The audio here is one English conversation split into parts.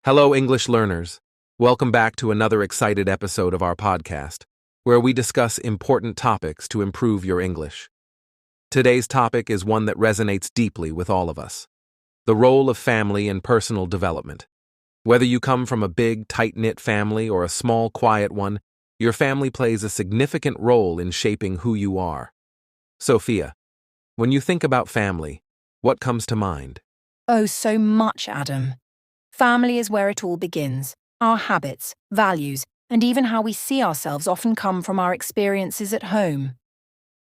Hello, English learners. Welcome back to another excited episode of our podcast, where we discuss important topics to improve your English. Today's topic is one that resonates deeply with all of us: the role of family in personal development. Whether you come from a big, tight-knit family or a small, quiet one, your family plays a significant role in shaping who you are. Sophia, when you think about family, what comes to mind? Oh, so much, Adam. Family is where it all begins. Our habits, values, and even how we see ourselves often come from our experiences at home.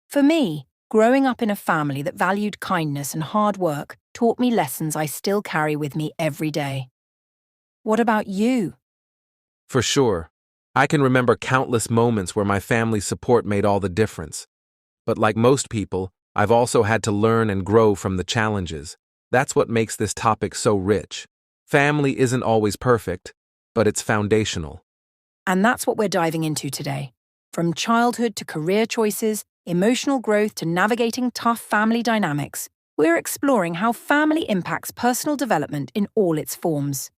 For me, growing up in a family that valued kindness and hard work taught me lessons I still carry with me every day. What about you? For sure. I can remember countless moments where my family's support made all the difference. But like most people, I've also had to learn and grow from the challenges. That's what makes this topic so rich. Family isn't always perfect, but it's foundational. And that's what we're diving into today. From childhood to career choices, emotional growth to navigating tough family dynamics, we're exploring how family impacts personal development in all its forms.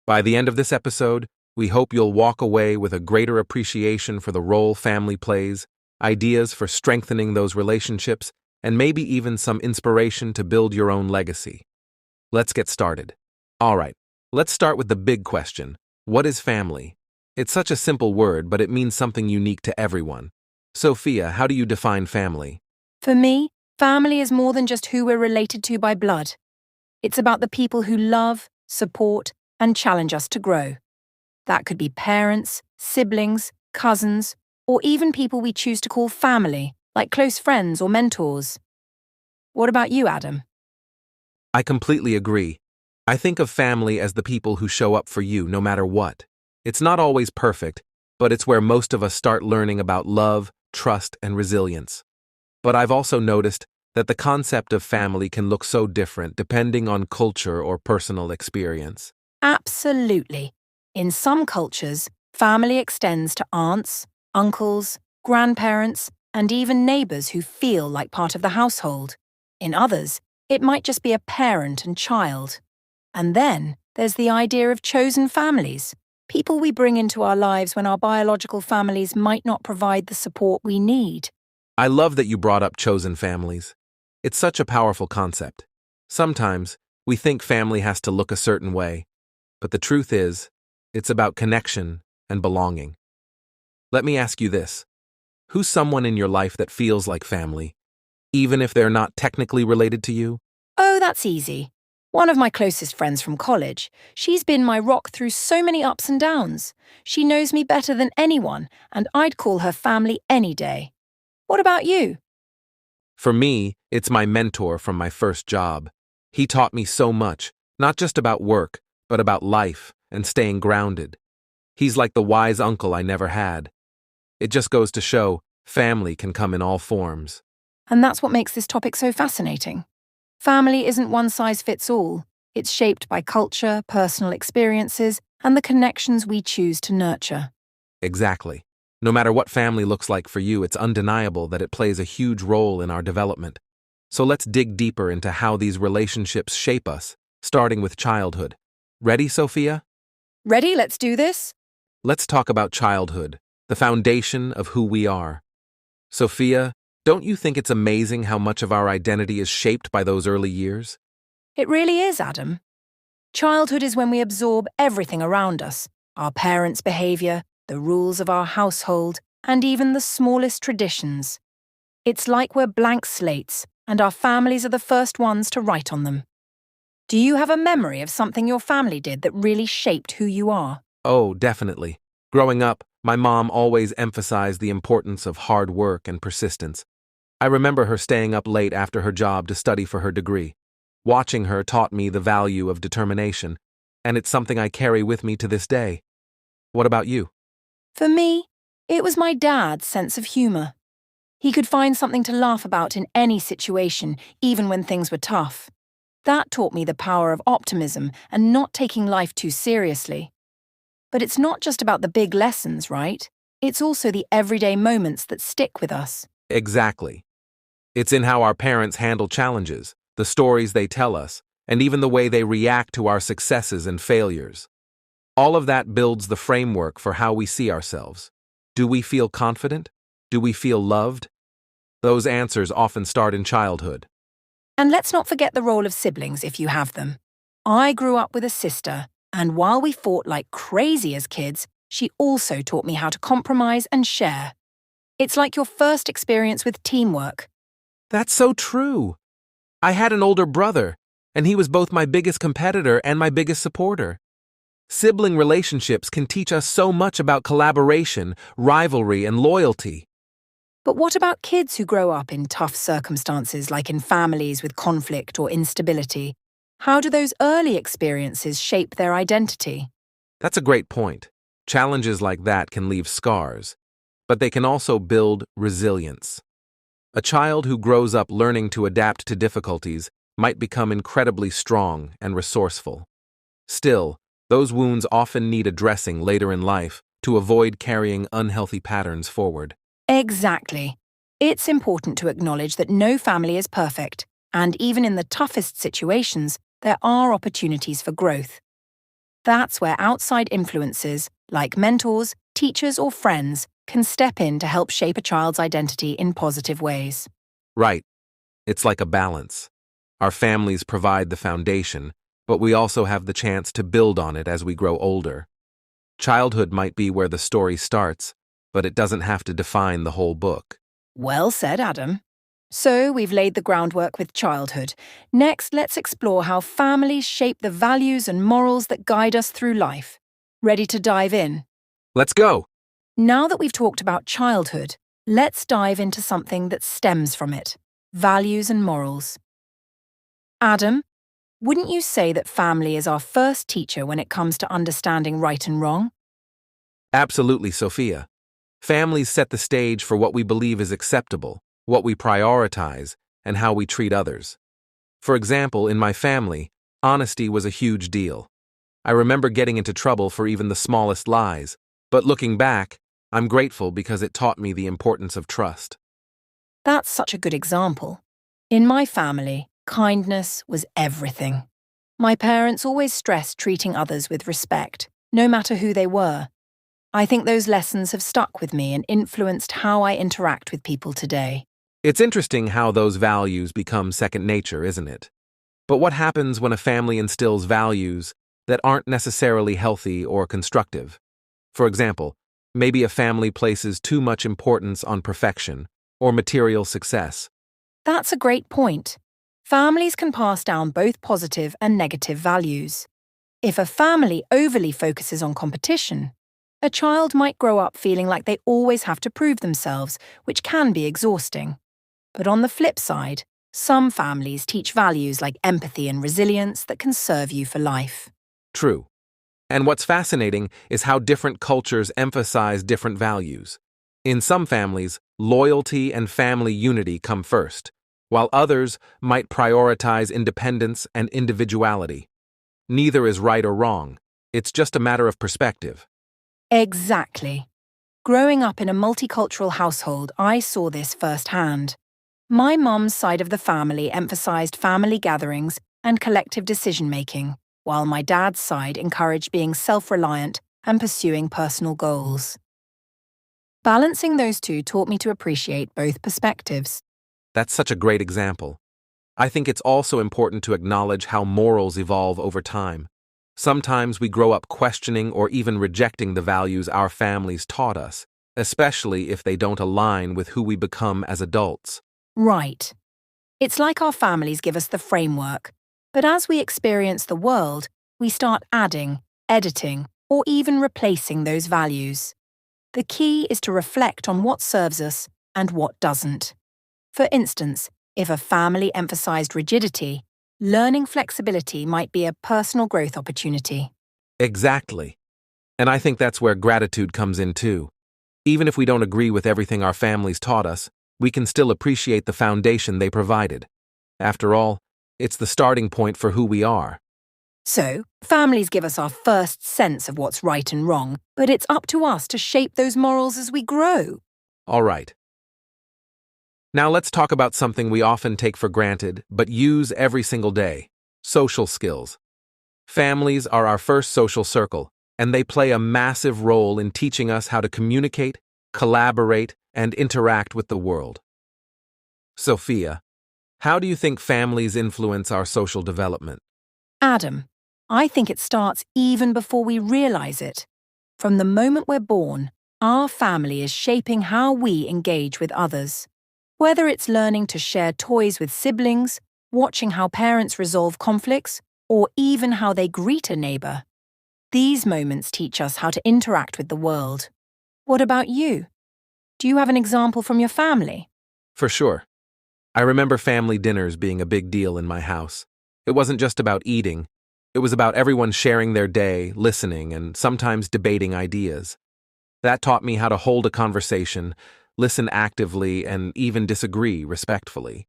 By the end of this episode, we hope you'll walk away with a greater appreciation for the role family plays, ideas for strengthening those relationships, and maybe even some inspiration to build your own legacy. Let's get started. All right, let's start with the big question. What is family? It's such a simple word, but it means something unique to everyone. Sophia, how do you define family? For me, family is more than just who we're related to by blood. It's about the people who love, support, and challenge us to grow. That could be parents, siblings, cousins, or even people we choose to call family, like close friends or mentors. What about you, Adam? I completely agree. I think of family as the people who show up for you no matter what. It's not always perfect, but it's where most of us start learning about love, trust, and resilience. But I've also noticed that the concept of family can look so different depending on culture or personal experience. Absolutely. In some cultures, family extends to aunts, uncles, grandparents, and even neighbors who feel like part of the household. In others, it might just be a parent and child. And then there's the idea of chosen families, people we bring into our lives when our biological families might not provide the support we need. I love that you brought up chosen families. It's such a powerful concept. Sometimes, we think family has to look a certain way, but the truth is, it's about connection and belonging. Let me ask you this. Who's someone in your life that feels like family, even if they're not technically related to you? Oh, that's easy. One of my closest friends from college. She's been my rock through so many ups and downs. She knows me better than anyone, and I'd call her family any day. What about you? For me, it's my mentor from my first job. He taught me so much, not just about work, but about life and staying grounded. He's like the wise uncle I never had. It just goes to show, family can come in all forms. And that's what makes this topic so fascinating. Family isn't one size fits all. It's shaped by culture, personal experiences, and the connections we choose to nurture. Exactly. No matter what family looks like for you, it's undeniable that it plays a huge role in our development. So let's dig deeper into how these relationships shape us, starting with childhood. Ready, Sophia? Ready? Let's do this? Let's talk about childhood, the foundation of who we are. Sophia, don't you think it's amazing how much of our identity is shaped by those early years? It really is, Adam. Childhood is when we absorb everything around us, our parents' behavior, the rules of our household, and even the smallest traditions. It's like we're blank slates, and our families are the first ones to write on them. Do you have a memory of something your family did that really shaped who you are? Oh, definitely. Growing up, my mom always emphasized the importance of hard work and persistence. I remember her staying up late after her job to study for her degree. Watching her taught me the value of determination, and it's something I carry with me to this day. What about you? For me, it was my dad's sense of humor. He could find something to laugh about in any situation, even when things were tough. That taught me the power of optimism and not taking life too seriously. But it's not just about the big lessons, right? It's also the everyday moments that stick with us. Exactly. It's in how our parents handle challenges, the stories they tell us, and even the way they react to our successes and failures. All of that builds the framework for how we see ourselves. Do we feel confident? Do we feel loved? Those answers often start in childhood. And let's not forget the role of siblings if you have them. I grew up with a sister, and while we fought like crazy as kids, she also taught me how to compromise and share. It's like your first experience with teamwork. That's so true. I had an older brother, and he was both my biggest competitor and my biggest supporter. Sibling relationships can teach us so much about collaboration, rivalry, and loyalty. But what about kids who grow up in tough circumstances, like in families with conflict or instability? How do those early experiences shape their identity? That's a great point. Challenges like that can leave scars, but they can also build resilience. A child who grows up learning to adapt to difficulties might become incredibly strong and resourceful. Still, those wounds often need addressing later in life to avoid carrying unhealthy patterns forward. Exactly. It's important to acknowledge that no family is perfect, and even in the toughest situations, there are opportunities for growth. That's where outside influences, like mentors, teachers, or friends, can step in to help shape a child's identity in positive ways. Right. It's like a balance. Our families provide the foundation, but we also have the chance to build on it as we grow older. Childhood might be where the story starts, but it doesn't have to define the whole book. Well said, Adam. So we've laid the groundwork with childhood. Next, let's explore how families shape the values and morals that guide us through life. Ready to dive in? Let's go! Now that we've talked about childhood, let's dive into something that stems from it: values and morals. Adam, wouldn't you say that family is our first teacher when it comes to understanding right and wrong? Absolutely, Sophia. Families set the stage for what we believe is acceptable, what we prioritize, and how we treat others. For example, in my family, honesty was a huge deal. I remember getting into trouble for even the smallest lies, but looking back, I'm grateful because it taught me the importance of trust. That's such a good example. In my family, kindness was everything. My parents always stressed treating others with respect, no matter who they were. I think those lessons have stuck with me and influenced how I interact with people today. It's interesting how those values become second nature, isn't it? But what happens when a family instills values that aren't necessarily healthy or constructive? For example, maybe a family places too much importance on perfection or material success. That's a great point. Families can pass down both positive and negative values. If a family overly focuses on competition, a child might grow up feeling like they always have to prove themselves, which can be exhausting. But on the flip side, some families teach values like empathy and resilience that can serve you for life. True. And what's fascinating is how different cultures emphasize different values. In some families, loyalty and family unity come first, while others might prioritize independence and individuality. Neither is right or wrong. It's just a matter of perspective. Exactly. Growing up in a multicultural household, I saw this firsthand. My mum's side of the family emphasized family gatherings and collective decision-making, while my dad's side encouraged being self-reliant and pursuing personal goals. Balancing those two taught me to appreciate both perspectives. That's such a great example. I think it's also important to acknowledge how morals evolve over time. Sometimes we grow up questioning or even rejecting the values our families taught us, especially if they don't align with who we become as adults. Right. It's like our families give us the framework, but as we experience the world, we start adding, editing, or even replacing those values. The key is to reflect on what serves us and what doesn't. For instance, if a family emphasized rigidity, learning flexibility might be a personal growth opportunity. Exactly. And I think that's where gratitude comes in too. Even if we don't agree with everything our families taught us, we can still appreciate the foundation they provided. After all, it's the starting point for who we are. So, families give us our first sense of what's right and wrong, but it's up to us to shape those morals as we grow. All right. Now let's talk about something we often take for granted, but use every single day: social skills. Families are our first social circle, and they play a massive role in teaching us how to communicate, collaborate, and interact with the world. Sophia, how do you think families influence our social development? Adam, I think it starts even before we realize it. From the moment we're born, our family is shaping how we engage with others. Whether it's learning to share toys with siblings, watching how parents resolve conflicts, or even how they greet a neighbor. These moments teach us how to interact with the world. What about you? Do you have an example from your family? For sure. I remember family dinners being a big deal in my house. It wasn't just about eating. It was about everyone sharing their day, listening, and sometimes debating ideas. That taught me how to hold a conversation, listen actively, and even disagree respectfully.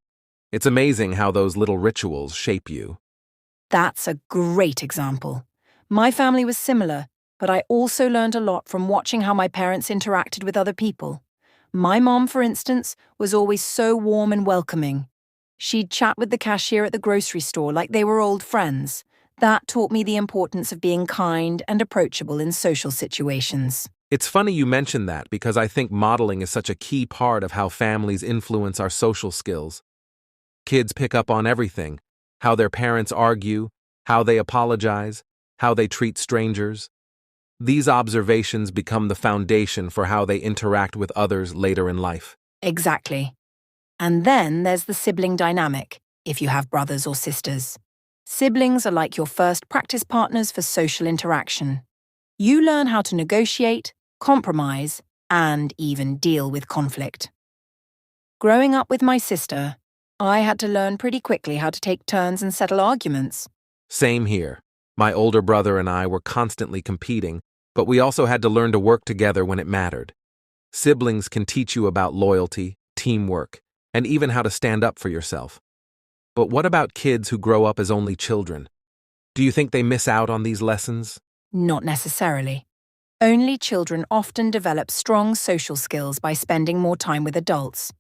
It's amazing how those little rituals shape you. That's a great example. My family was similar, but I also learned a lot from watching how my parents interacted with other people. My mom, for instance, was always so warm and welcoming. She'd chat with the cashier at the grocery store like they were old friends. That taught me the importance of being kind and approachable in social situations. It's funny you mention that because I think modeling is such a key part of how families influence our social skills. Kids pick up on everything: how their parents argue, how they apologize, how they treat strangers. These observations become the foundation for how they interact with others later in life. Exactly. And then there's the sibling dynamic, if you have brothers or sisters. Siblings are like your first practice partners for social interaction. You learn how to negotiate, compromise, and even deal with conflict. Growing up with my sister, I had to learn pretty quickly how to take turns and settle arguments. Same here. My older brother and I were constantly competing, but we also had to learn to work together when it mattered. Siblings can teach you about loyalty, teamwork, and even how to stand up for yourself. But what about kids who grow up as only children? Do you think they miss out on these lessons? Not necessarily. Only children often develop strong social skills by spending more time with adults.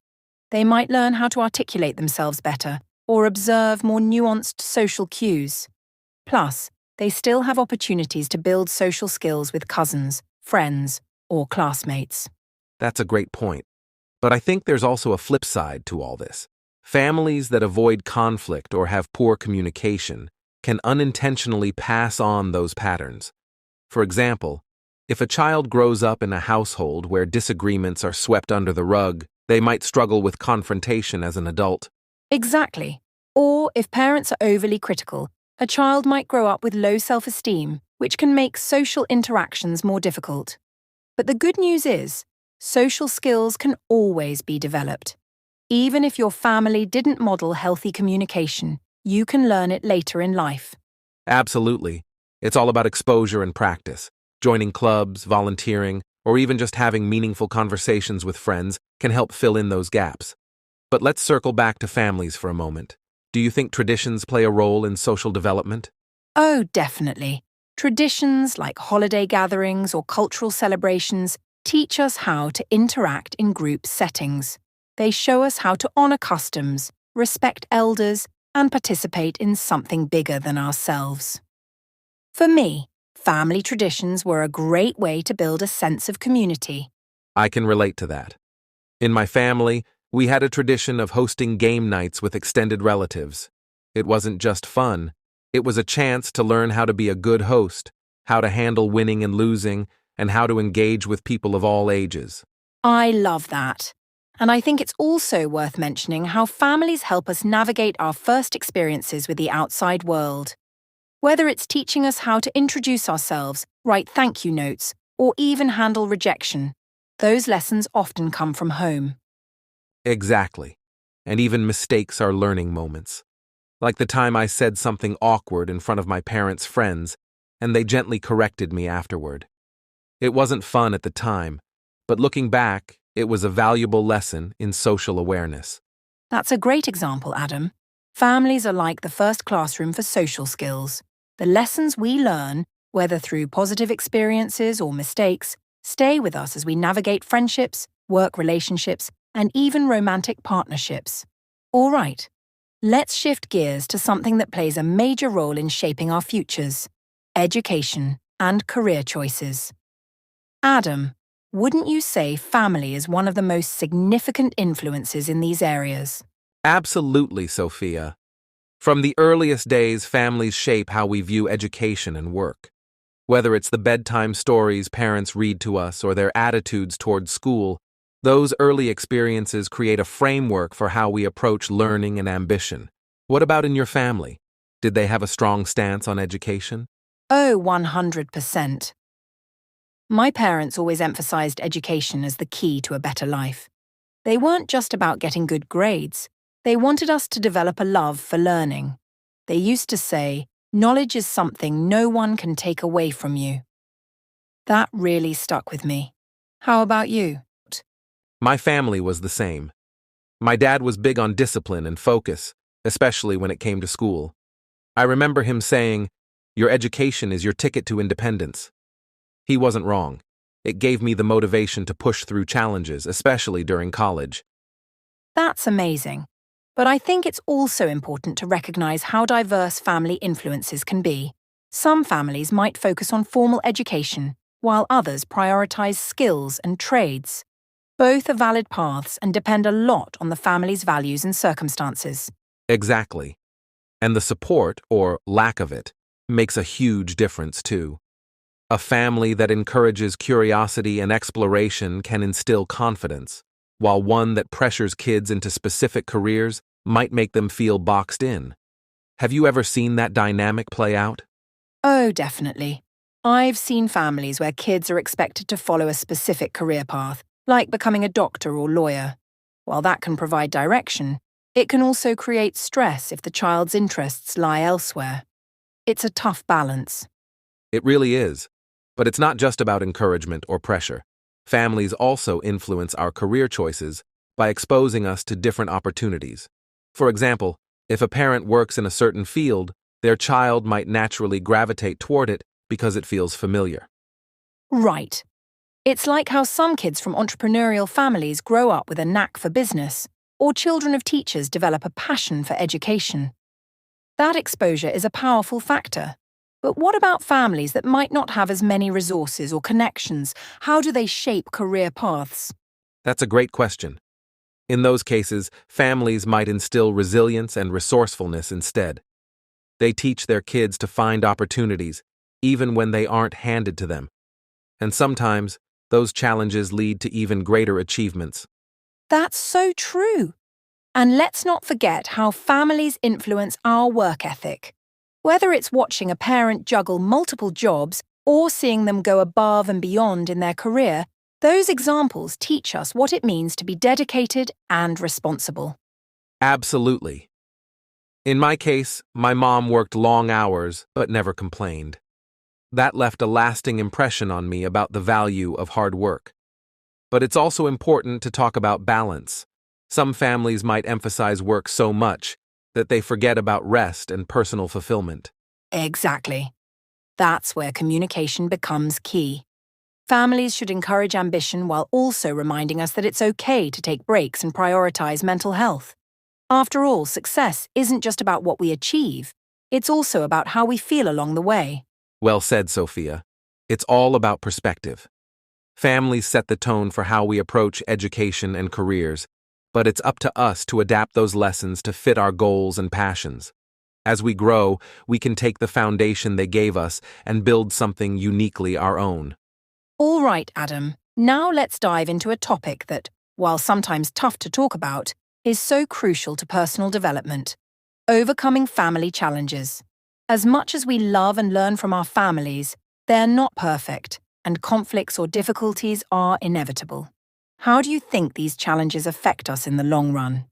They might learn how to articulate themselves better or observe more nuanced social cues. Plus, they still have opportunities to build social skills with cousins, friends, or classmates. That's a great point. But I think there's also a flip side to all this. Families that avoid conflict or have poor communication can unintentionally pass on those patterns. For example, if a child grows up in a household where disagreements are swept under the rug, they might struggle with confrontation as an adult. Exactly. Or if parents are overly critical, a child might grow up with low self-esteem, which can make social interactions more difficult. But the good news is, social skills can always be developed. Even if your family didn't model healthy communication, you can learn it later in life. Absolutely. It's all about exposure and practice. Joining clubs, volunteering, or even just having meaningful conversations with friends can help fill in those gaps. But let's circle back to families for a moment. Do you think traditions play a role in social development? Oh, definitely. Traditions like holiday gatherings or cultural celebrations teach us how to interact in group settings. They show us how to honor customs, respect elders, and participate in something bigger than ourselves. For me, family traditions were a great way to build a sense of community. I can relate to that. In my family, we had a tradition of hosting game nights with extended relatives. It wasn't just fun. It was a chance to learn how to be a good host, how to handle winning and losing, and how to engage with people of all ages. I love that. And I think it's also worth mentioning how families help us navigate our first experiences with the outside world. Whether it's teaching us how to introduce ourselves, write thank you notes, or even handle rejection, those lessons often come from home. Exactly. And even mistakes are learning moments. Like the time I said something awkward in front of my parents' friends, and they gently corrected me afterward. It wasn't fun at the time, but looking back, it was a valuable lesson in social awareness. That's a great example, Adam. Families are like the first classroom for social skills. The lessons we learn, whether through positive experiences or mistakes, stay with us as we navigate friendships, work relationships, and even romantic partnerships. All right, let's shift gears to something that plays a major role in shaping our futures: education. and career choices. Adam, wouldn't you say family is one of the most significant influences in these areas? Absolutely, Sophia. From the earliest days, families shape how we view education and work. Whether it's the bedtime stories parents read to us or their attitudes toward school, those early experiences create a framework for how we approach learning and ambition. What about in your family? Did they have a strong stance on education? Oh, 100%. My parents always emphasized education as the key to a better life. They weren't just about getting good grades. They wanted us to develop a love for learning. They used to say, knowledge is something no one can take away from you. That really stuck with me. How about you? My family was the same. My dad was big on discipline and focus, especially when it came to school. I remember him saying, "Your education is your ticket to independence." He wasn't wrong. It gave me the motivation to push through challenges, especially during college. That's amazing. But I think it's also important to recognize how diverse family influences can be. Some families might focus on formal education, while others prioritize skills and trades. Both are valid paths and depend a lot on the family's values and circumstances. Exactly. And the support, or lack of it, makes a huge difference too. A family that encourages curiosity and exploration can instill confidence, while one that pressures kids into specific careers might make them feel boxed in. Have you ever seen that dynamic play out? Oh, definitely. I've seen families where kids are expected to follow a specific career path, like becoming a doctor or lawyer. While that can provide direction, it can also create stress if the child's interests lie elsewhere. It's a tough balance. It really is. But it's not just about encouragement or pressure. Families also influence our career choices by exposing us to different opportunities. For example, if a parent works in a certain field, their child might naturally gravitate toward it because it feels familiar. Right. It's like how some kids from entrepreneurial families grow up with a knack for business, or children of teachers develop a passion for education. That exposure is a powerful factor. But what about families that might not have as many resources or connections? How do they shape career paths? That's a great question. In those cases, families might instill resilience and resourcefulness instead. They teach their kids to find opportunities, even when they aren't handed to them. And sometimes, those challenges lead to even greater achievements. That's so true. And let's not forget how families influence our work ethic. Whether it's watching a parent juggle multiple jobs or seeing them go above and beyond in their career, those examples teach us what it means to be dedicated and responsible. Absolutely. In my case, my mom worked long hours but never complained. That left a lasting impression on me about the value of hard work. But it's also important to talk about balance. Some families might emphasize work so much that they forget about rest and personal fulfillment. Exactly. That's where communication becomes key. Families should encourage ambition while also reminding us that it's okay to take breaks and prioritize mental health. After all, success isn't just about what we achieve, it's also about how we feel along the way. Well said, Sophia. It's all about perspective. Families set the tone for how we approach education and careers, but it's up to us to adapt those lessons to fit our goals and passions. As we grow, we can take the foundation they gave us and build something uniquely our own. All right, Adam, now let's dive into a topic that, while sometimes tough to talk about, is so crucial to personal development: overcoming family challenges. As much as we love and learn from our families, they're not perfect, and conflicts or difficulties are inevitable. How do you think these challenges affect us in the long run?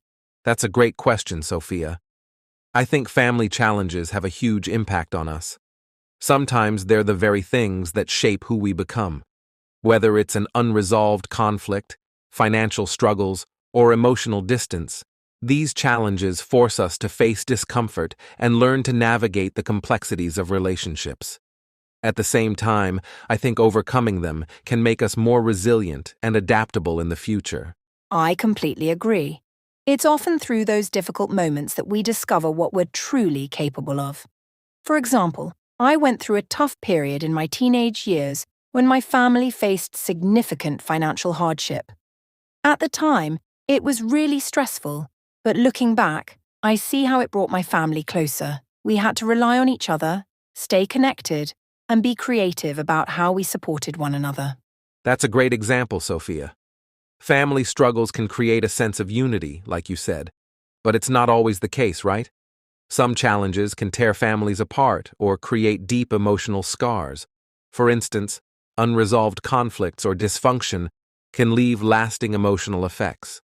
That's a great question, Sophia. I think family challenges have a huge impact on us. Sometimes they're the very things that shape who we become. Whether it's an unresolved conflict, financial struggles, or emotional distance, these challenges force us to face discomfort and learn to navigate the complexities of relationships. At the same time, I think overcoming them can make us more resilient and adaptable in the future. I completely agree. It's often through those difficult moments that we discover what we're truly capable of. For example, I went through a tough period in my teenage years when my family faced significant financial hardship. At the time, it was really stressful, but looking back, I see how it brought my family closer. We had to rely on each other, stay connected, and be creative about how we supported one another. That's a great example, Sophia. Family struggles can create a sense of unity, like you said, but it's not always the case, right? Some challenges can tear families apart or create deep emotional scars. For instance, unresolved conflicts or dysfunction can leave lasting emotional effects.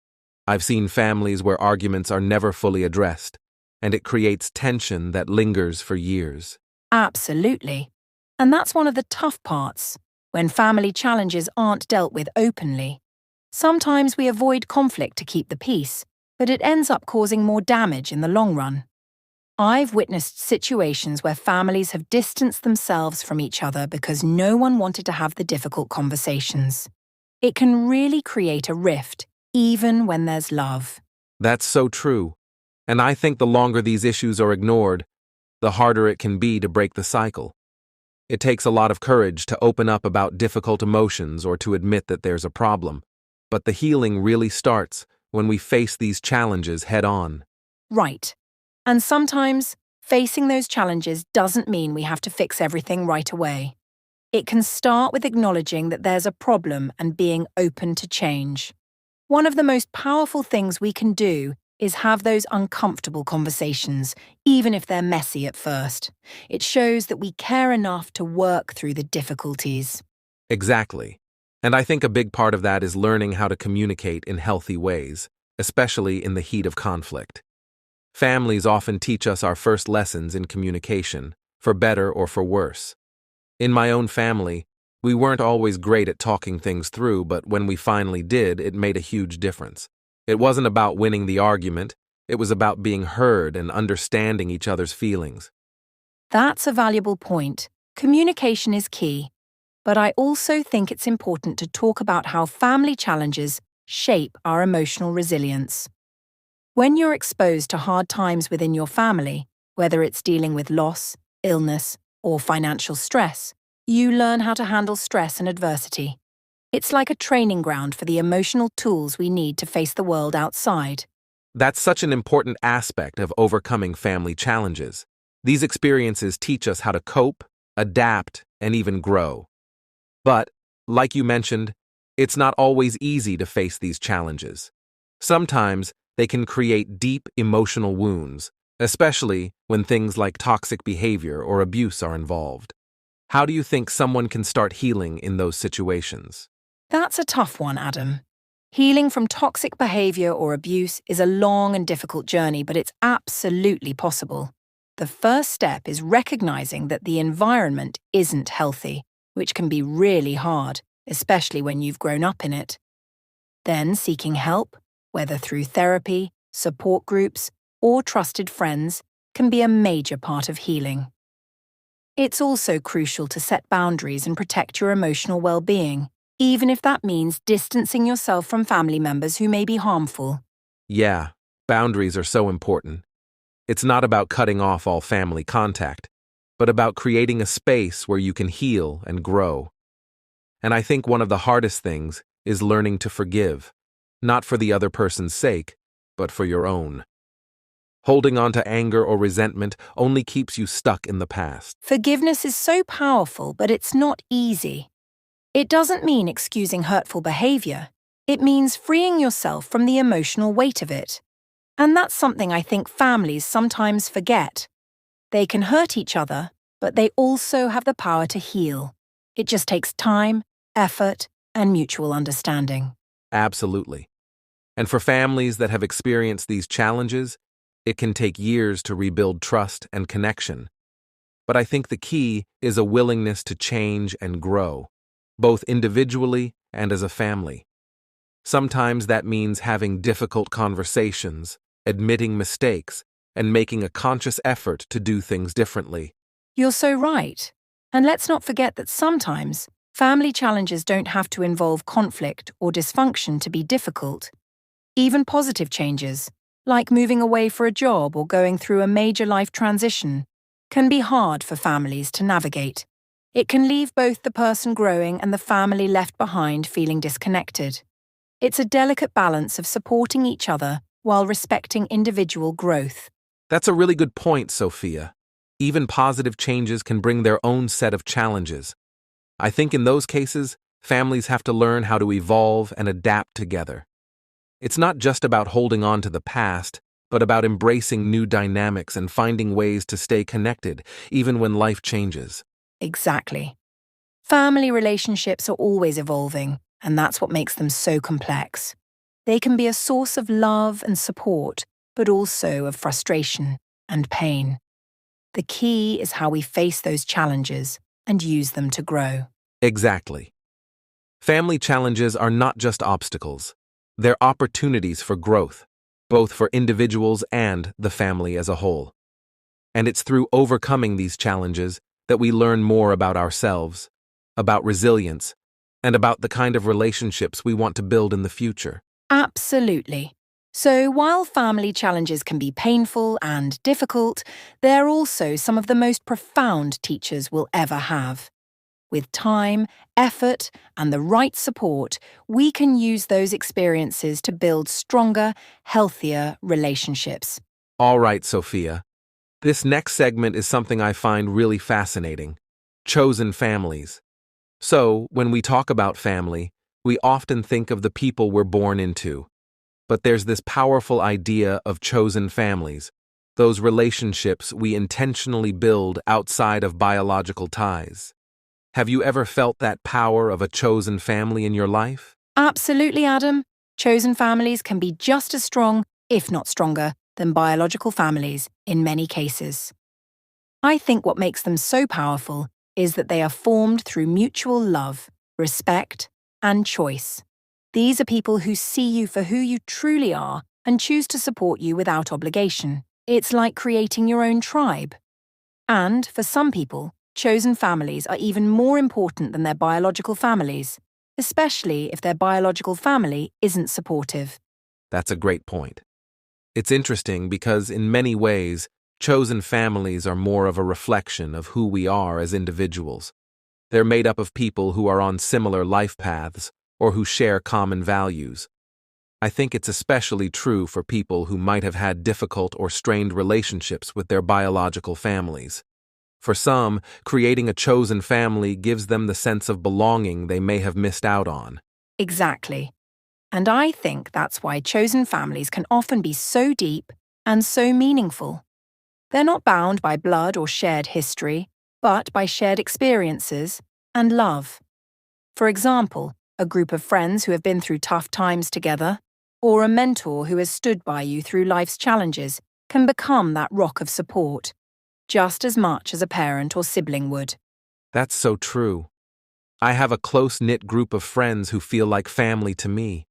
I've seen families where arguments are never fully addressed, and it creates tension that lingers for years. Absolutely. And that's one of the tough parts, when family challenges aren't dealt with openly. Sometimes we avoid conflict to keep the peace, but it ends up causing more damage in the long run. I've witnessed situations where families have distanced themselves from each other because no one wanted to have the difficult conversations. It can really create a rift, even when there's love. That's so true. And I think the longer these issues are ignored, the harder it can be to break the cycle. It takes a lot of courage to open up about difficult emotions or to admit that there's a problem. But the healing really starts when we face these challenges head on. Right. And sometimes, facing those challenges doesn't mean we have to fix everything right away. It can start with acknowledging that there's a problem and being open to change. One of the most powerful things we can do is have those uncomfortable conversations, even if they're messy at first. It shows that we care enough to work through the difficulties. Exactly. And I think a big part of that is learning how to communicate in healthy ways, especially in the heat of conflict. Families often teach us our first lessons in communication, for better or for worse. In my own family, we weren't always great at talking things through, but when we finally did, it made a huge difference. It wasn't about winning the argument, it was about being heard and understanding each other's feelings. That's a valuable point. Communication is key. But I also think it's important to talk about how family challenges shape our emotional resilience. When you're exposed to hard times within your family, whether it's dealing with loss, illness, or financial stress, you learn how to handle stress and adversity. It's like a training ground for the emotional tools we need to face the world outside. That's such an important aspect of overcoming family challenges. These experiences teach us how to cope, adapt, and even grow. But, like you mentioned, it's not always easy to face these challenges. Sometimes they can create deep emotional wounds, especially when things like toxic behavior or abuse are involved. How do you think someone can start healing in those situations? That's a tough one, Adam. Healing from toxic behavior or abuse is a long and difficult journey, but it's absolutely possible. The first step is recognizing that the environment isn't healthy, which can be really hard, especially when you've grown up in it. Then seeking help, whether through therapy, support groups, or trusted friends, can be a major part of healing. It's also crucial to set boundaries and protect your emotional well-being, even if that means distancing yourself from family members who may be harmful. Yeah, boundaries are so important. It's not about cutting off all family contact, but about creating a space where you can heal and grow. And I think one of the hardest things is learning to forgive, not for the other person's sake, but for your own. Holding on to anger or resentment only keeps you stuck in the past. Forgiveness is so powerful, but it's not easy. It doesn't mean excusing hurtful behavior. It means freeing yourself from the emotional weight of it. And that's something I think families sometimes forget. They can hurt each other, but they also have the power to heal. It just takes time, effort, and mutual understanding. Absolutely. And for families that have experienced these challenges, it can take years to rebuild trust and connection. But I think the key is a willingness to change and grow, both individually and as a family. Sometimes that means having difficult conversations, admitting mistakes, and making a conscious effort to do things differently. You're so right. And let's not forget that sometimes family challenges don't have to involve conflict or dysfunction to be difficult. Even positive changes, like moving away for a job or going through a major life transition, can be hard for families to navigate. It can leave both the person growing and the family left behind feeling disconnected. It's a delicate balance of supporting each other while respecting individual growth. That's a really good point, Sophia. Even positive changes can bring their own set of challenges. I think in those cases, families have to learn how to evolve and adapt together. It's not just about holding on to the past, but about embracing new dynamics and finding ways to stay connected, even when life changes. Exactly. Family relationships are always evolving, and that's what makes them so complex. They can be a source of love and support, but also of frustration and pain. The key is how we face those challenges and use them to grow. Exactly. Family challenges are not just obstacles. They're opportunities for growth, both for individuals and the family as a whole. And it's through overcoming these challenges that we learn more about ourselves, about resilience, and about the kind of relationships we want to build in the future. Absolutely. So while family challenges can be painful and difficult, they're also some of the most profound teachers we'll ever have. With time, effort, and the right support, we can use those experiences to build stronger, healthier relationships. All right, Sophia. This next segment is something I find really fascinating: chosen families. So, when we talk about family, we often think of the people we're born into. But there's this powerful idea of chosen families, those relationships we intentionally build outside of biological ties. Have you ever felt that power of a chosen family in your life? Absolutely, Adam. Chosen families can be just as strong, if not stronger, than biological families in many cases. I think what makes them so powerful is that they are formed through mutual love, respect, and choice. These are people who see you for who you truly are and choose to support you without obligation. It's like creating your own tribe. And for some people, chosen families are even more important than their biological families, especially if their biological family isn't supportive. That's a great point. It's interesting because, in many ways, chosen families are more of a reflection of who we are as individuals. They're made up of people who are on similar life paths or who share common values. I think it's especially true for people who might have had difficult or strained relationships with their biological families. For some, creating a chosen family gives them the sense of belonging they may have missed out on. Exactly. And I think that's why chosen families can often be so deep and so meaningful. They're not bound by blood or shared history, but by shared experiences and love. For example, a group of friends who have been through tough times together, or a mentor who has stood by you through life's challenges, can become that rock of support, just as much as a parent or sibling would. That's so true. I have a close-knit group of friends who feel like family to me.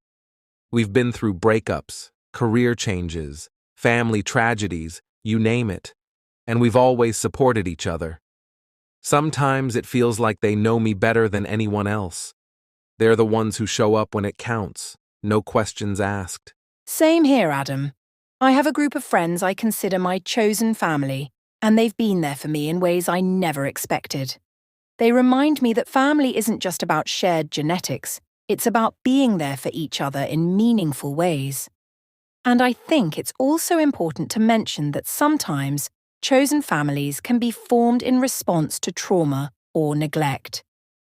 We've been through breakups, career changes, family tragedies, you name it, and we've always supported each other. Sometimes it feels like they know me better than anyone else. They're the ones who show up when it counts, no questions asked. Same here, Adam. I have a group of friends I consider my chosen family, and they've been there for me in ways I never expected. They remind me that family isn't just about shared genetics, it's about being there for each other in meaningful ways. And I think it's also important to mention that sometimes chosen families can be formed in response to trauma or neglect.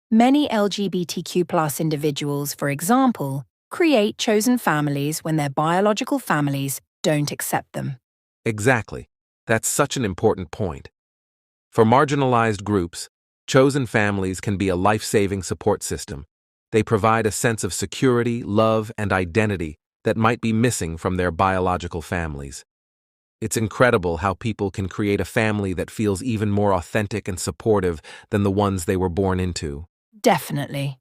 Many LGBTQ+ individuals, for example, create chosen families when their biological families don't accept them. Exactly. That's such an important point. For marginalized groups, chosen families can be a life-saving support system. They provide a sense of security, love, and identity that might be missing from their biological families. It's incredible how people can create a family that feels even more authentic and supportive than the ones they were born into. Definitely.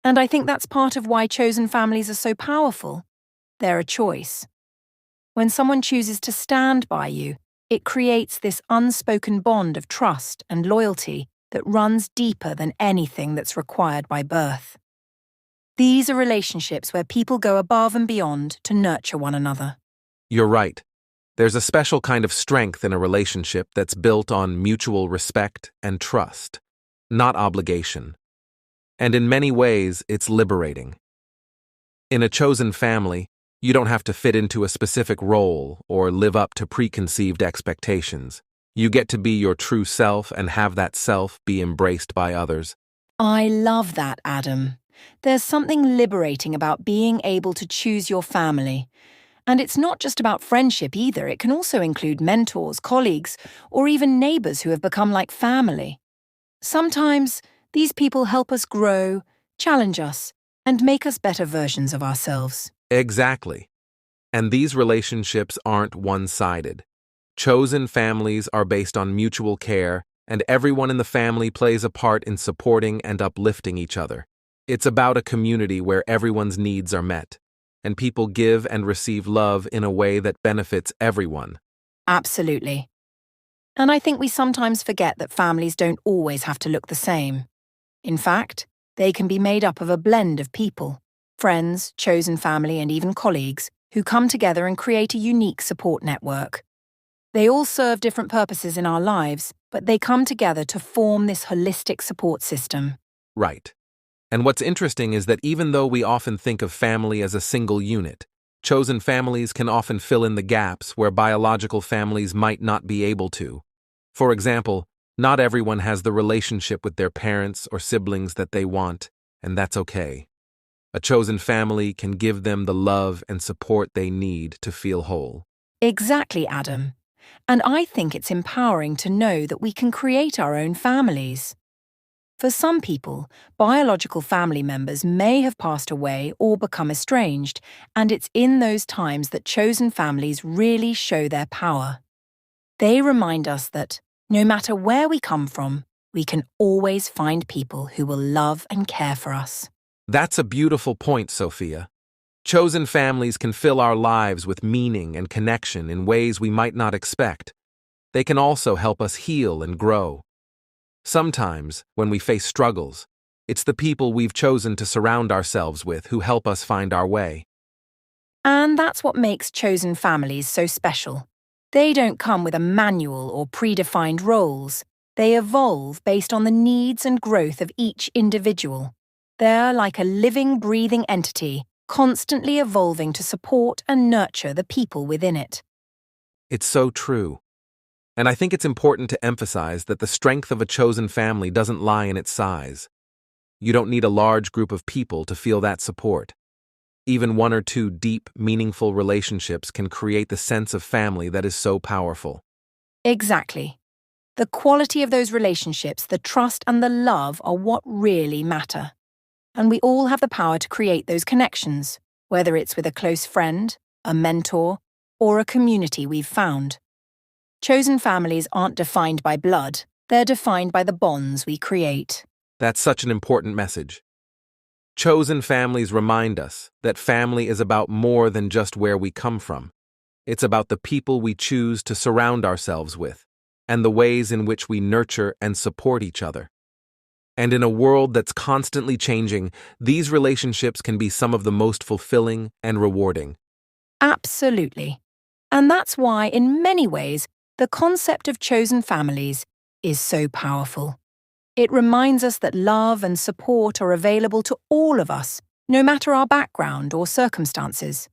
And I think that's part of why chosen families are so powerful. They're a choice. When someone chooses to stand by you, it creates this unspoken bond of trust and loyalty that runs deeper than anything that's required by birth. These are relationships where people go above and beyond to nurture one another. You're right. There's a special kind of strength in a relationship that's built on mutual respect and trust, not obligation. And in many ways, it's liberating. In a chosen family, you don't have to fit into a specific role or live up to preconceived expectations. You get to be your true self and have that self be embraced by others. I love that, Adam. There's something liberating about being able to choose your family. And it's not just about friendship either. It can also include mentors, colleagues, or even neighbors who have become like family. Sometimes these people help us grow, challenge us, and make us better versions of ourselves. Exactly. And these relationships aren't one-sided. Chosen families are based on mutual care, and everyone in the family plays a part in supporting and uplifting each other. It's about a community where everyone's needs are met, and people give and receive love in a way that benefits everyone. Absolutely. And I think we sometimes forget that families don't always have to look the same. In fact, they can be made up of a blend of people, friends, chosen family, and even colleagues, who come together and create a unique support network. They all serve different purposes in our lives, but they come together to form this holistic support system. Right. And what's interesting is that even though we often think of family as a single unit, chosen families can often fill in the gaps where biological families might not be able to. For example, not everyone has the relationship with their parents or siblings that they want, and that's okay. A chosen family can give them the love and support they need to feel whole. Exactly, Adam. And I think it's empowering to know that we can create our own families. For some people, biological family members may have passed away or become estranged, and it's in those times that chosen families really show their power. They remind us that, no matter where we come from, we can always find people who will love and care for us. That's a beautiful point, Sophia. Chosen families can fill our lives with meaning and connection in ways we might not expect. They can also help us heal and grow. Sometimes, when we face struggles, it's the people we've chosen to surround ourselves with who help us find our way. And that's what makes chosen families so special. They don't come with a manual or predefined roles. They evolve based on the needs and growth of each individual. They're like a living, breathing entity, constantly evolving to support and nurture the people within it. It's so true. And I think it's important to emphasize that the strength of a chosen family doesn't lie in its size. You don't need a large group of people to feel that support. Even one or two deep, meaningful relationships can create the sense of family that is so powerful. Exactly. The quality of those relationships, the trust and the love are what really matter. And we all have the power to create those connections, whether it's with a close friend, a mentor, or a community we've found. Chosen families aren't defined by blood, they're defined by the bonds we create. That's such an important message. Chosen families remind us that family is about more than just where we come from. It's about the people we choose to surround ourselves with, and the ways in which we nurture and support each other. And in a world that's constantly changing, these relationships can be some of the most fulfilling and rewarding. Absolutely. And that's why, in many ways, the concept of chosen families is so powerful. It reminds us that love and support are available to all of us, no matter our background or circumstances.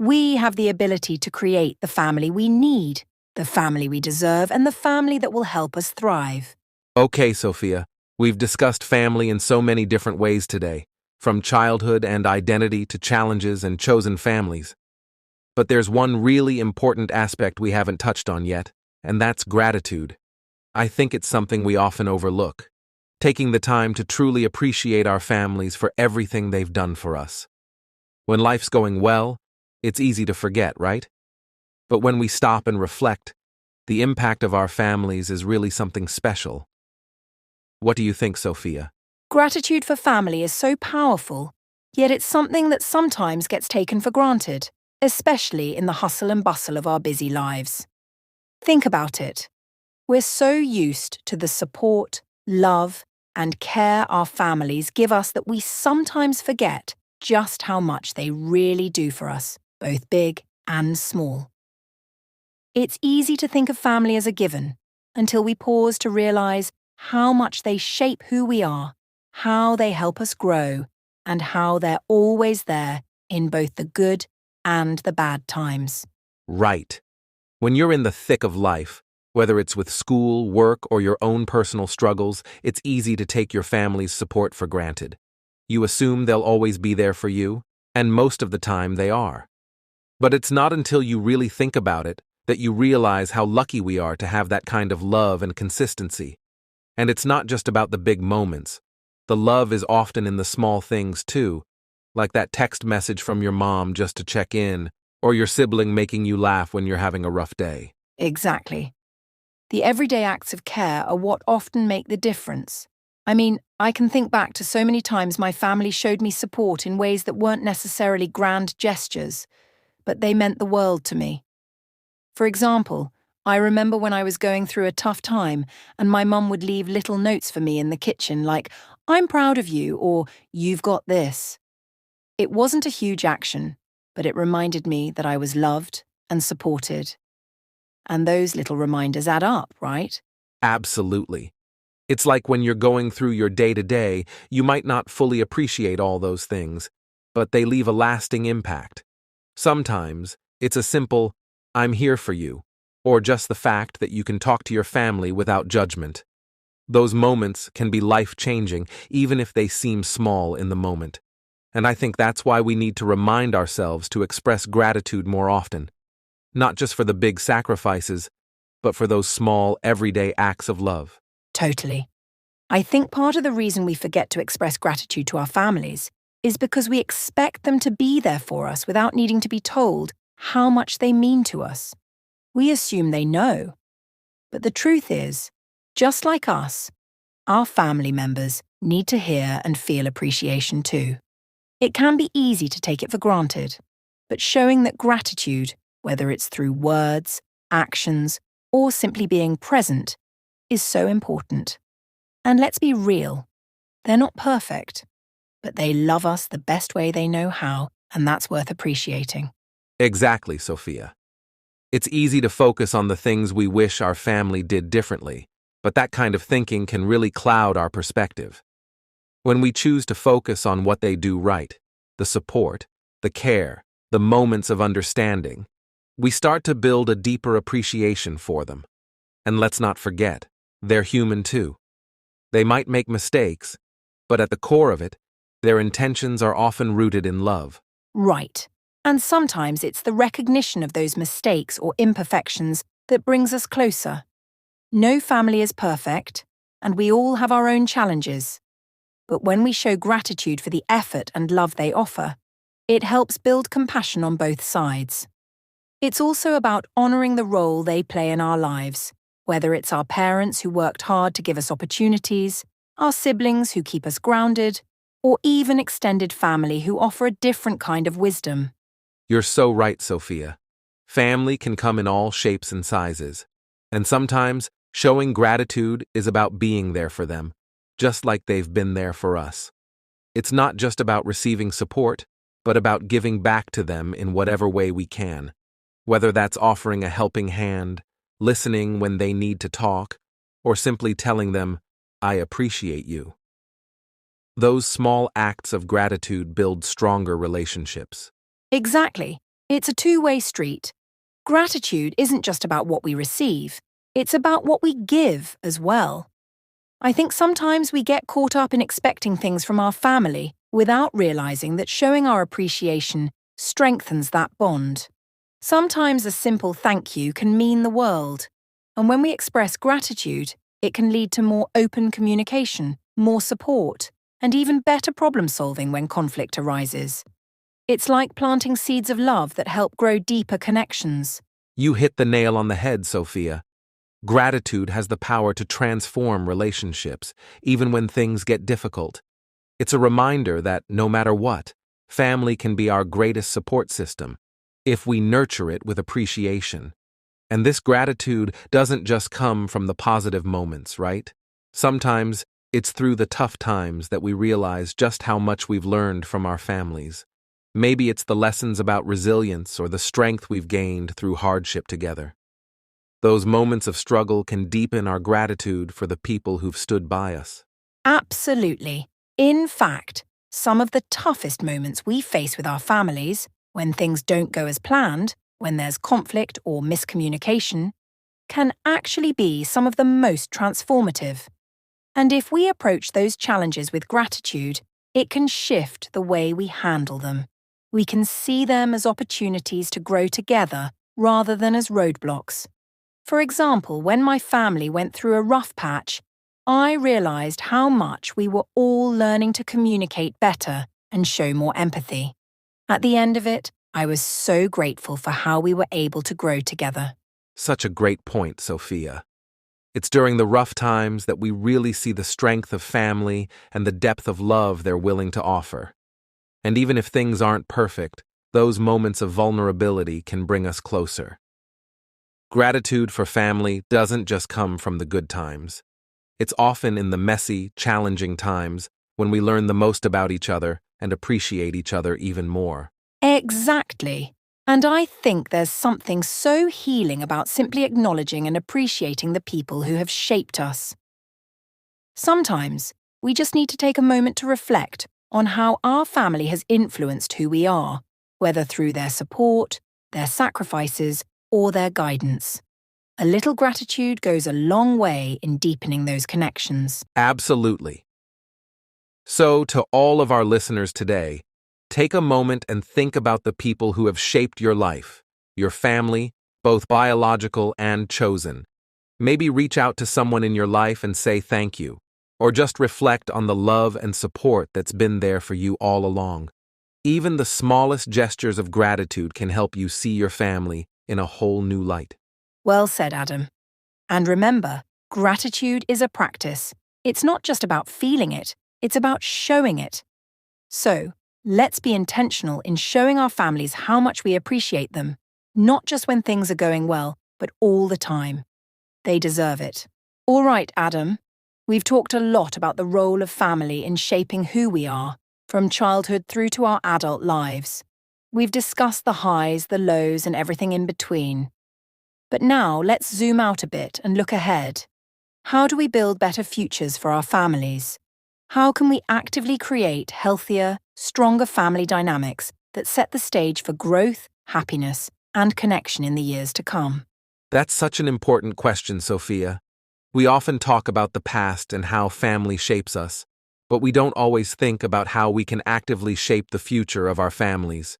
We have the ability to create the family we need, the family we deserve, and the family that will help us thrive. Okay, Sophia, we've discussed family in so many different ways today, from childhood and identity to challenges and chosen families. But there's one really important aspect we haven't touched on yet, and that's gratitude. I think it's something we often overlook, taking the time to truly appreciate our families for everything they've done for us. When life's going well, it's easy to forget, right? But when we stop and reflect, the impact of our families is really something special. What do you think, Sophia? Gratitude for family is so powerful, yet it's something that sometimes gets taken for granted, especially in the hustle and bustle of our busy lives. Think about it. We're so used to the support, love, and care our families give us that we sometimes forget just how much they really do for us, both big and small. It's easy to think of family as a given until we pause to realize how much they shape who we are, how they help us grow, and how they're always there in both the good and the bad times. Right. When you're in the thick of life, whether it's with school, work, or your own personal struggles, it's easy to take your family's support for granted. You assume they'll always be there for you, and most of the time they are. But it's not until you really think about it that you realize how lucky we are to have that kind of love and consistency. And it's not just about the big moments. The love is often in the small things too, like that text message from your mom just to check in, or your sibling making you laugh when you're having a rough day. Exactly. The everyday acts of care are what often make the difference. I mean, I can think back to so many times my family showed me support in ways that weren't necessarily grand gestures, but they meant the world to me. For example, I remember when I was going through a tough time and my mum would leave little notes for me in the kitchen like, "I'm proud of you," or "You've got this." It wasn't a huge action, but it reminded me that I was loved and supported. And those little reminders add up, right? Absolutely. It's like when you're going through your day-to-day, you might not fully appreciate all those things, but they leave a lasting impact. Sometimes, it's a simple, "I'm here for you," or just the fact that you can talk to your family without judgment. Those moments can be life-changing, even if they seem small in the moment. And I think that's why we need to remind ourselves to express gratitude more often. Not just for the big sacrifices, but for those small, everyday acts of love. Totally. I think part of the reason we forget to express gratitude to our families is because we expect them to be there for us without needing to be told how much they mean to us. We assume they know. But the truth is, just like us, our family members need to hear and feel appreciation too. It can be easy to take it for granted, but showing that gratitude, whether it's through words, actions, or simply being present, is so important. And let's be real, they're not perfect, but they love us the best way they know how, and that's worth appreciating. Exactly, Sophia. It's easy to focus on the things we wish our family did differently, but that kind of thinking can really cloud our perspective. When we choose to focus on what they do right, the support, the care, the moments of understanding, we start to build a deeper appreciation for them. And let's not forget, they're human too. They might make mistakes, but at the core of it, their intentions are often rooted in love. Right. And sometimes it's the recognition of those mistakes or imperfections that brings us closer. No family is perfect, and we all have our own challenges. But when we show gratitude for the effort and love they offer, it helps build compassion on both sides. It's also about honoring the role they play in our lives, whether it's our parents who worked hard to give us opportunities, our siblings who keep us grounded, or even extended family who offer a different kind of wisdom. You're so right, Sophia. Family can come in all shapes and sizes, and sometimes showing gratitude is about being there for them, just like they've been there for us. It's not just about receiving support, but about giving back to them in whatever way we can, whether that's offering a helping hand, listening when they need to talk, or simply telling them, "I appreciate you." Those small acts of gratitude build stronger relationships. Exactly. It's a two-way street. Gratitude isn't just about what we receive, it's about what we give as well. I think sometimes we get caught up in expecting things from our family without realizing that showing our appreciation strengthens that bond. Sometimes a simple thank you can mean the world. And when we express gratitude, it can lead to more open communication, more support, and even better problem solving when conflict arises. It's like planting seeds of love that help grow deeper connections. You hit the nail on the head, Sophia. Gratitude has the power to transform relationships, even when things get difficult. It's a reminder that, no matter what, family can be our greatest support system, if we nurture it with appreciation. And this gratitude doesn't just come from the positive moments, right? Sometimes, it's through the tough times that we realize just how much we've learned from our families. Maybe it's the lessons about resilience or the strength we've gained through hardship together. Those moments of struggle can deepen our gratitude for the people who've stood by us. Absolutely. In fact, some of the toughest moments we face with our families, when things don't go as planned, when there's conflict or miscommunication, can actually be some of the most transformative. And if we approach those challenges with gratitude, it can shift the way we handle them. We can see them as opportunities to grow together rather than as roadblocks. For example, when my family went through a rough patch, I realized how much we were all learning to communicate better and show more empathy. At the end of it, I was so grateful for how we were able to grow together. Such a great point, Sophia. It's during the rough times that we really see the strength of family and the depth of love they're willing to offer. And even if things aren't perfect, those moments of vulnerability can bring us closer. Gratitude for family doesn't just come from the good times. It's often in the messy, challenging times when we learn the most about each other and appreciate each other even more. Exactly. And I think there's something so healing about simply acknowledging and appreciating the people who have shaped us. Sometimes, we just need to take a moment to reflect on how our family has influenced who we are, whether through their support, their sacrifices, or their guidance. A little gratitude goes a long way in deepening those connections. Absolutely. So, to all of our listeners today, take a moment and think about the people who have shaped your life, your family, both biological and chosen. Maybe reach out to someone in your life and say thank you, or just reflect on the love and support that's been there for you all along. Even the smallest gestures of gratitude can help you see your family in a whole new light. Well said, Adam. And remember, gratitude is a practice. It's not just about feeling it, it's about showing it. So, let's be intentional in showing our families how much we appreciate them, not just when things are going well, but all the time. They deserve it. All right, Adam. We've talked a lot about the role of family in shaping who we are, from childhood through to our adult lives. We've discussed the highs, the lows, and everything in between. But now let's zoom out a bit and look ahead. How do we build better futures for our families? How can we actively create healthier, stronger family dynamics that set the stage for growth, happiness, and connection in the years to come? That's such an important question, Sophia. We often talk about the past and how family shapes us, but we don't always think about how we can actively shape the future of our families.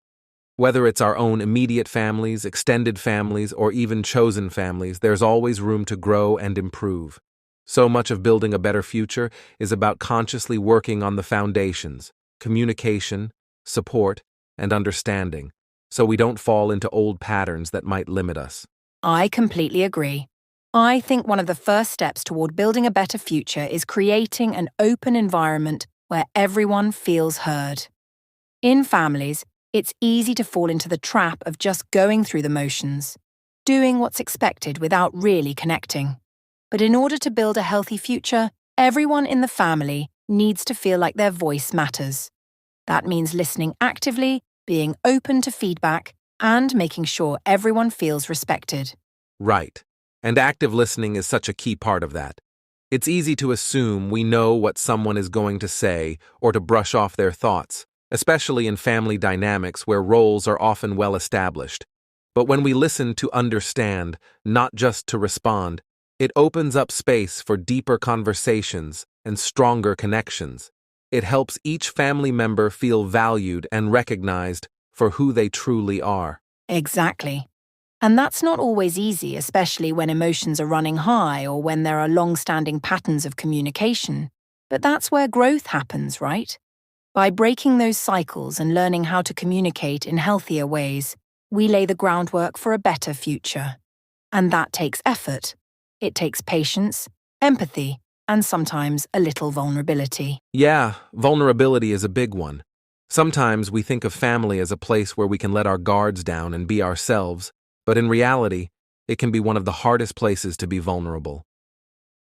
Whether it's our own immediate families, extended families, or even chosen families, there's always room to grow and improve. So much of building a better future is about consciously working on the foundations, communication, support, and understanding, so we don't fall into old patterns that might limit us. I completely agree. I think one of the first steps toward building a better future is creating an open environment where everyone feels heard. In families, it's easy to fall into the trap of just going through the motions, doing what's expected without really connecting. But in order to build a healthy future, everyone in the family needs to feel like their voice matters. That means listening actively, being open to feedback, and making sure everyone feels respected. Right. And active listening is such a key part of that. It's easy to assume we know what someone is going to say or to brush off their thoughts, especially in family dynamics where roles are often well established. But when we listen to understand, not just to respond, it opens up space for deeper conversations and stronger connections. It helps each family member feel valued and recognized for who they truly are. Exactly. And that's not always easy, especially when emotions are running high or when there are long-standing patterns of communication. But that's where growth happens, right? By breaking those cycles and learning how to communicate in healthier ways, we lay the groundwork for a better future. And that takes effort. It takes patience, empathy, and sometimes a little vulnerability. Yeah, vulnerability is a big one. Sometimes we think of family as a place where we can let our guards down and be ourselves, but in reality, it can be one of the hardest places to be vulnerable.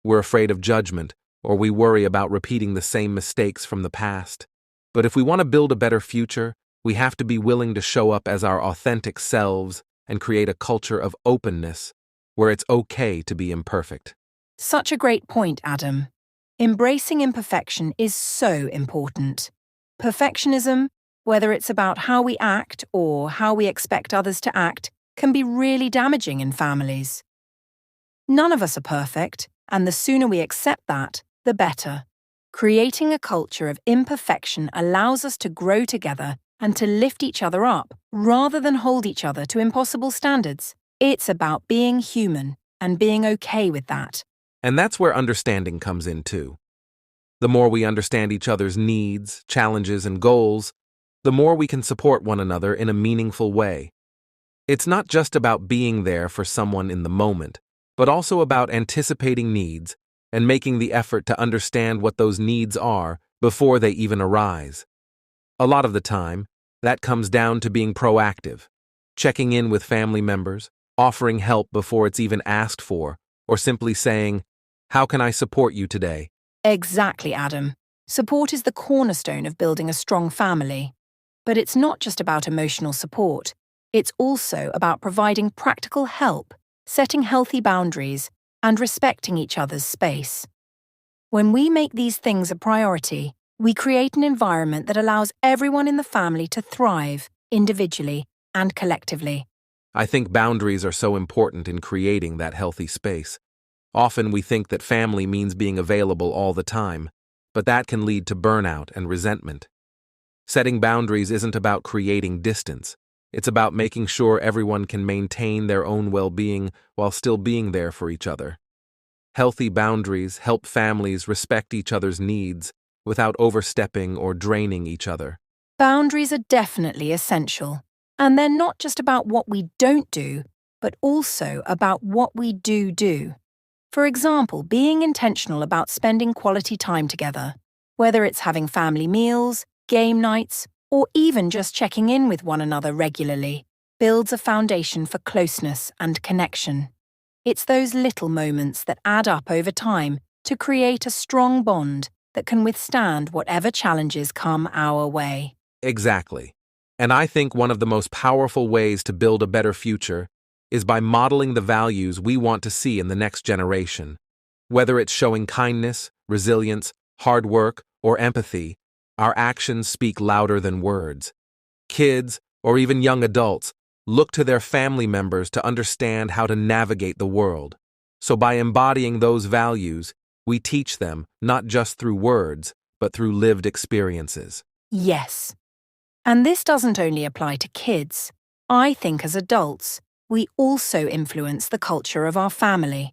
We're afraid of judgment, or we worry about repeating the same mistakes from the past. But if we want to build a better future, we have to be willing to show up as our authentic selves and create a culture of openness where it's okay to be imperfect. Such a great point, Adam. Embracing imperfection is so important. Perfectionism, whether it's about how we act or how we expect others to act, can be really damaging in families. None of us are perfect, and the sooner we accept that, the better. Creating a culture of imperfection allows us to grow together and to lift each other up rather than hold each other to impossible standards. It's about being human and being okay with that. And that's where understanding comes in too. The more we understand each other's needs, challenges, and goals, the more we can support one another in a meaningful way. It's not just about being there for someone in the moment, but also about anticipating needs and making the effort to understand what those needs are before they even arise. A lot of the time, that comes down to being proactive, checking in with family members, offering help before it's even asked for, or simply saying, "How can I support you today?" Exactly, Adam. Support is the cornerstone of building a strong family. But it's not just about emotional support. It's also about providing practical help, setting healthy boundaries, and respecting each other's space. When we make these things a priority, we create an environment that allows everyone in the family to thrive individually and collectively. I think boundaries are so important in creating that healthy space. Often we think that family means being available all the time, but that can lead to burnout and resentment. Setting boundaries isn't about creating distance. It's about making sure everyone can maintain their own well-being while still being there for each other. Healthy boundaries help families respect each other's needs without overstepping or draining each other. Boundaries are definitely essential, and they're not just about what we don't do, but also about what we do. For example, being intentional about spending quality time together, whether it's having family meals, game nights, or even just checking in with one another regularly, builds a foundation for closeness and connection. It's those little moments that add up over time to create a strong bond that can withstand whatever challenges come our way. Exactly. And I think one of the most powerful ways to build a better future is by modeling the values we want to see in the next generation. Whether it's showing kindness, resilience, hard work, or empathy, our actions speak louder than words. Kids, or even young adults, look to their family members to understand how to navigate the world. So by embodying those values, we teach them not just through words, but through lived experiences. Yes. And this doesn't only apply to kids. I think as adults, we also influence the culture of our family.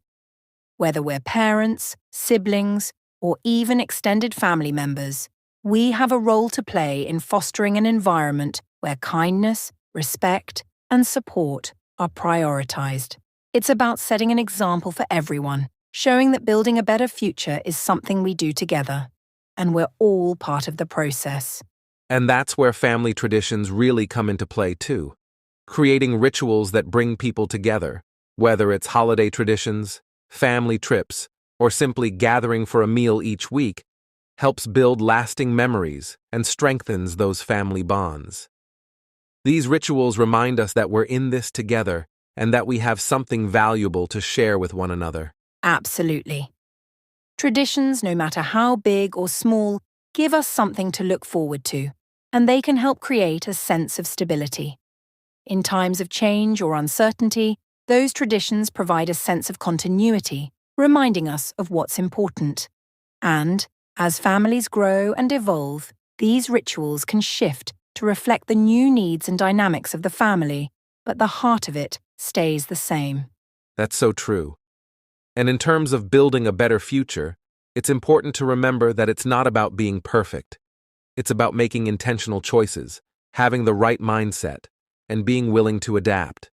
Whether we're parents, siblings, or even extended family members, we have a role to play in fostering an environment where kindness, respect, and support are prioritized. It's about setting an example for everyone, showing that building a better future is something we do together, and we're all part of the process. And that's where family traditions really come into play too. Creating rituals that bring people together, whether it's holiday traditions, family trips, or simply gathering for a meal each week, helps build lasting memories and strengthens those family bonds. These rituals remind us that we're in this together and that we have something valuable to share with one another. Absolutely. Traditions, no matter how big or small, give us something to look forward to, and they can help create a sense of stability. In times of change or uncertainty, those traditions provide a sense of continuity, reminding us of what's important. And, as families grow and evolve, these rituals can shift to reflect the new needs and dynamics of the family, but the heart of it stays the same. That's so true. And in terms of building a better future, it's important to remember that it's not about being perfect. It's about making intentional choices, having the right mindset, and being willing to adapt.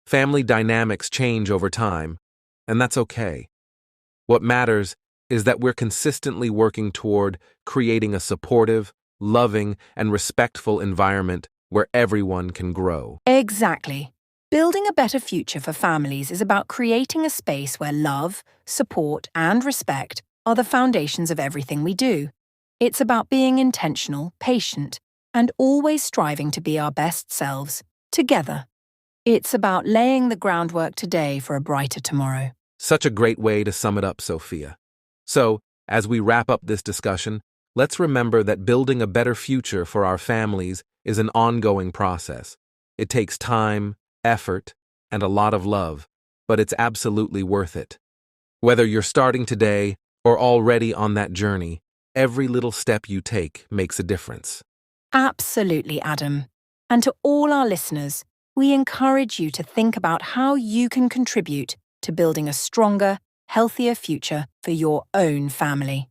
Family dynamics change over time, and that's okay. What matters is that we're consistently working toward creating a supportive, loving, and respectful environment where everyone can grow. Exactly. Building a better future for families is about creating a space where love, support, and respect are the foundations of everything we do. It's about being intentional, patient, and always striving to be our best selves, together. It's about laying the groundwork today for a brighter tomorrow. Such a great way to sum it up, Sophia. So, as we wrap up this discussion, let's remember that building a better future for our families is an ongoing process. It takes time, effort, and a lot of love, but it's absolutely worth it. Whether you're starting today or already on that journey, every little step you take makes a difference. Absolutely, Adam. And to all our listeners, we encourage you to think about how you can contribute to building a stronger, healthier future for your own family.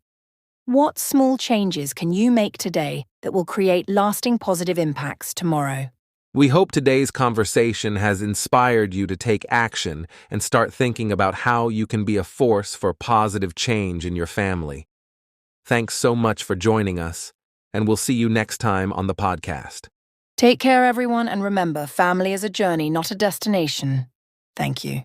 What small changes can you make today that will create lasting positive impacts tomorrow? We hope today's conversation has inspired you to take action and start thinking about how you can be a force for positive change in your family. Thanks so much for joining us, and we'll see you next time on the podcast. Take care, everyone, and remember, family is a journey, not a destination. Thank you.